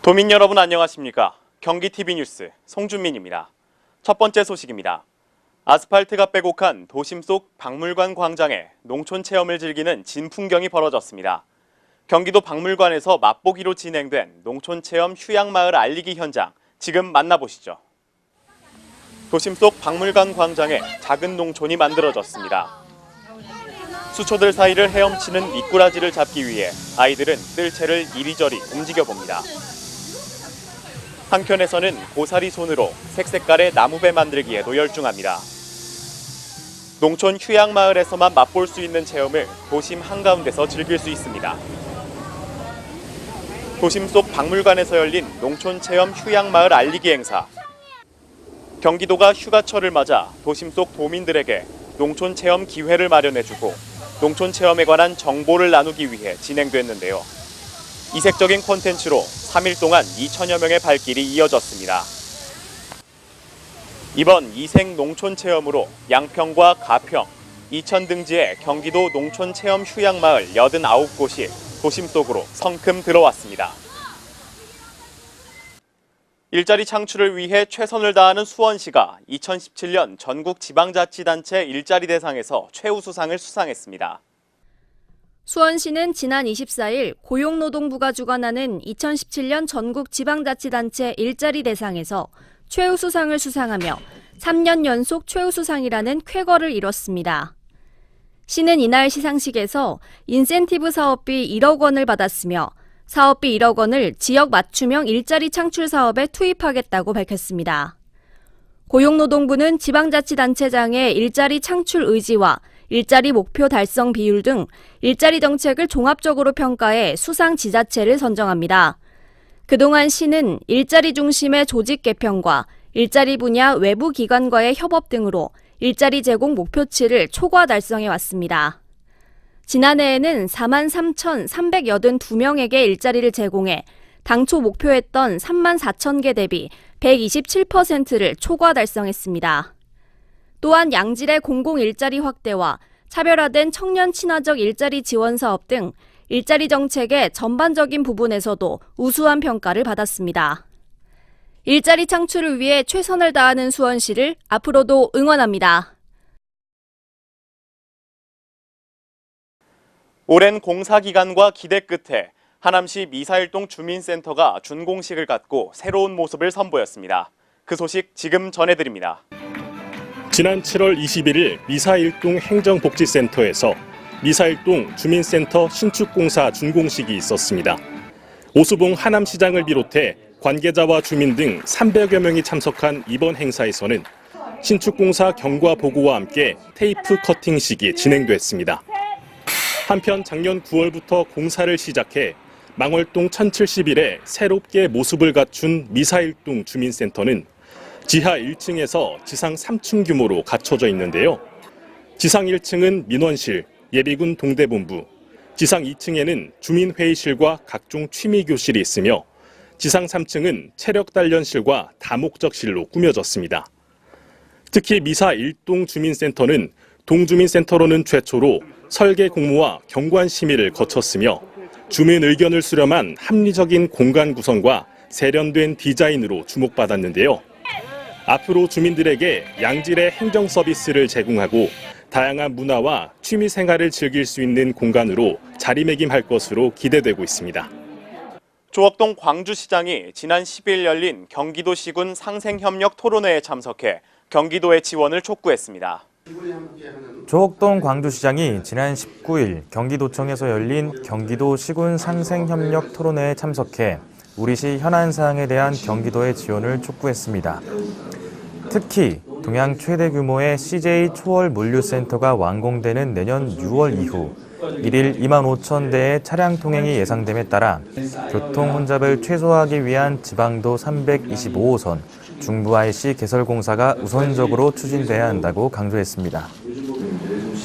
도민 여러분 안녕하십니까? 경기TV 뉴스 송준민입니다. 첫 번째 소식입니다. 아스팔트가 빼곡한 도심 속 박물관 광장에 농촌 체험을 즐기는 진풍경이 벌어졌습니다. 경기도 박물관에서 맛보기로 진행된 농촌 체험 휴양마을 알리기 현장, 지금 만나보시죠. 도심 속 박물관 광장에 작은 농촌이 만들어졌습니다. 수초들 사이를 헤엄치는 미꾸라지를 잡기 위해 아이들은 뜰채를 이리저리 움직여봅니다. 한켠에서는 고사리 손으로 색색깔의 나무배 만들기에도 열중합니다. 농촌 휴양마을에서만 맛볼 수 있는 체험을 도심 한가운데서 즐길 수 있습니다. 도심 속 박물관에서 열린 농촌 체험 휴양마을 알리기 행사. 경기도가 휴가철을 맞아 도심 속 도민들에게 농촌 체험 기회를 마련해주고 농촌 체험에 관한 정보를 나누기 위해 진행됐는데요. 이색적인 콘텐츠로 3일 동안 2천여 명의 발길이 이어졌습니다. 이번 이색 농촌 체험으로 양평과 가평, 이천 등지의 경기도 농촌 체험 휴양마을 89곳이 도심 속으로 성큼 들어왔습니다. 일자리 창출을 위해 최선을 다하는 수원시가 2017년 전국지방자치단체 일자리 대상에서 최우수상을 수상했습니다. 수원시는 지난 24일 고용노동부가 주관하는 2017년 전국지방자치단체 일자리 대상에서 최우수상을 수상하며 3년 연속 최우수상이라는 쾌거를 이뤘습니다. 시는 이날 시상식에서 인센티브 사업비 1억 원을 받았으며 사업비 1억 원을 지역 맞춤형 일자리 창출 사업에 투입하겠다고 밝혔습니다. 고용노동부는 지방자치단체장의 일자리 창출 의지와 일자리 목표 달성 비율 등 일자리 정책을 종합적으로 평가해 수상 지자체를 선정합니다. 그동안 시는 일자리 중심의 조직 개편과 일자리 분야 외부 기관과의 협업 등으로 일자리 제공 목표치를 초과 달성해 왔습니다. 지난해에는 43,382명에게 일자리를 제공해 당초 목표했던 34,000개 대비 127%를 초과 달성했습니다. 또한 양질의 공공 일자리 확대와 차별화된 청년 친화적 일자리 지원 사업 등 일자리 정책의 전반적인 부분에서도 우수한 평가를 받았습니다. 일자리 창출을 위해 최선을 다하는 수원시를 앞으로도 응원합니다. 오랜 공사 기간과 기대 끝에 하남시 미사일동 주민센터가 준공식을 갖고 새로운 모습을 선보였습니다. 그 소식 지금 전해드립니다. 지난 7월 21일 미사일동 행정복지센터에서 미사일동 주민센터 신축공사 준공식이 있었습니다. 오수봉 하남시장을 비롯해 관계자와 주민 등 300여 명이 참석한 이번 행사에서는 신축공사 경과 보고와 함께 테이프 커팅식이 진행됐습니다. 한편 작년 9월부터 공사를 시작해 망월동 1071에 새롭게 모습을 갖춘 미사일동 주민센터는 지하 1층에서 지상 3층 규모로 갖춰져 있는데요. 지상 1층은 민원실, 예비군 동대본부, 지상 2층에는 주민회의실과 각종 취미교실이 있으며 지상 3층은 체력단련실과 다목적실로 꾸며졌습니다. 특히 미사 1동 주민센터는 동주민센터로는 최초로 설계 공모와 경관 심의를 거쳤으며 주민 의견을 수렴한 합리적인 공간 구성과 세련된 디자인으로 주목받았는데요. 앞으로 주민들에게 양질의 행정 서비스를 제공하고 다양한 문화와 취미 생활을 즐길 수 있는 공간으로 자리매김할 것으로 기대되고 있습니다. 조옥동 광주시장이 지난 10일 열린 경기도시군 상생협력 토론회에 참석해 경기도의 지원을 촉구했습니다. 조옥동 광주시장이 지난 19일 경기도청에서 열린 경기도 시군 상생협력 토론회에 참석해 우리시 현안 사항에 대한 경기도의 지원을 촉구했습니다. 특히 동양 최대 규모의 CJ 초월 물류센터가 완공되는 내년 6월 이후 1일 2만 5천 대의 차량 통행이 예상됨에 따라 교통 혼잡을 최소화하기 위한 지방도 325호선 중부 IC 개설 공사가 우선적으로 추진돼야 한다고 강조했습니다.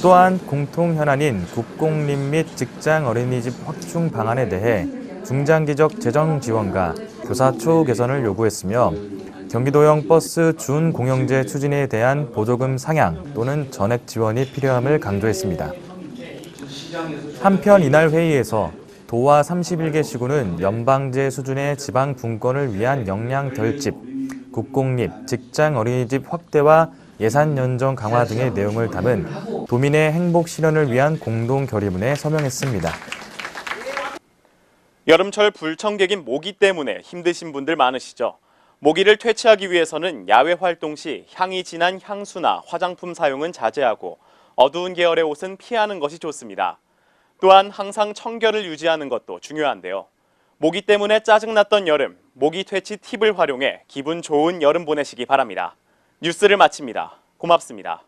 또한 공통 현안인 국공립 및 직장 어린이집 확충 방안에 대해 중장기적 재정 지원과 교사처우 개선을 요구했으며 경기도형 버스 준공영제 추진에 대한 보조금 상향 또는 전액 지원이 필요함을 강조했습니다. 한편 이날 회의에서 도와 31개 시군은 연방제 수준의 지방 분권을 위한 역량 결집, 국공립, 직장 어린이집 확대와 예산 연정 강화 등의 내용을 담은 도민의 행복 실현을 위한 공동 결의문에 서명했습니다. 여름철 불청객인 모기 때문에 힘드신 분들 많으시죠? 모기를 퇴치하기 위해서는 야외 활동 시 향이 진한 향수나 화장품 사용은 자제하고 어두운 계열의 옷은 피하는 것이 좋습니다. 또한 항상 청결을 유지하는 것도 중요한데요. 모기 때문에 짜증났던 여름, 모기 퇴치 팁을 활용해 기분 좋은 여름 보내시기 바랍니다. 뉴스를 마칩니다. 고맙습니다.